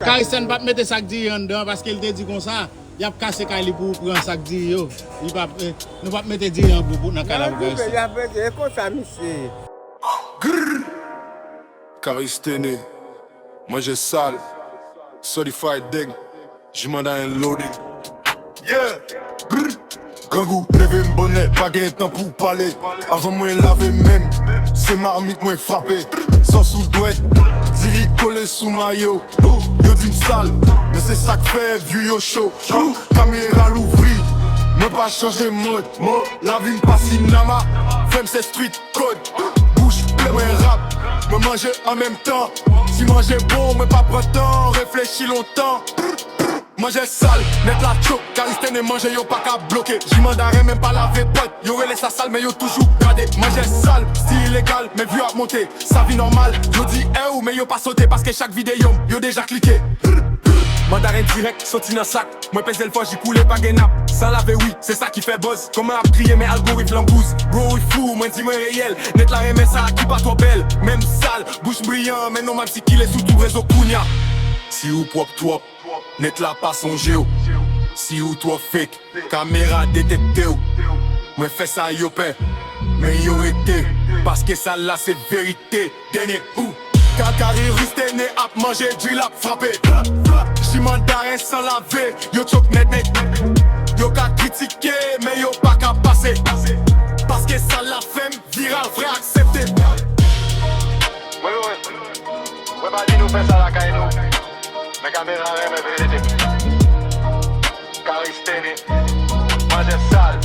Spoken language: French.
Karisten pas mettre sac di dedans parce qu'il te dit comme ça. Il a cassé Kali pour prendre sac di yo. Il pas nous pas mettre di en pour dans Calabou. Il a fait comme ça monsieur. Karistene, manger sale, certified dig, j'm'en un loaded. Yeah! Gangou, leve m'bonnet, pas gain temps pour parler. Avant moi laver même, c'est marmite moi frappé. Sans sous douette, diri collé sous maillot. Yo dit m'sale, mais c'est ça que fait vieux yo chaud. Caméra l'ouvri, me pas changer mode. La vie m'pas cinéma, femme c'est street code. Bouche plein moi rap, me manger en même temps. Si manger bon, mais pas prendre temps, réfléchis longtemps. Manger sale, net la choc, Karisten et manger yo pas qu'à bloquer. J'y mandarais même pas laver pote, yo relais sa sale mais yo toujours gardé. Manger sale, style illégal, mais vu à monter, sa vie normale. Yo dit ou mais yo pas sauté parce que chaque vidéo yo déjà cliqué. Mandarin direct, sorti dans sac, moi pèse le fois j'y coulé pas gainap. Sans laver oui, c'est ça qui fait buzz. Comment à crier mais algorithme l'embouze. Bro il fou, moi dis moi réel. Net la remet ça qui pas trop belle. Même sale, bouche brillant, mais non mal si qu'il est sous tout réseau Kounia. Si ou propre toi, net la pas son géo. Si ou toi fake, caméra détecté ou. Moi fais ça yo père, mais yo été. Parce que ça là c'est vérité. Dernier ou. Kakari Ristene ap manger, drill ap frappé. J'y mandarin sans laver, yo choc net net. Yo ka critiquer, mais yo pas qu'à passer. Parce que ça la femme viral, vrai accepté. Ouais, pas dit nous faire ça la caille nous. Mais caméra, mais vérité. Karistene, manger sale.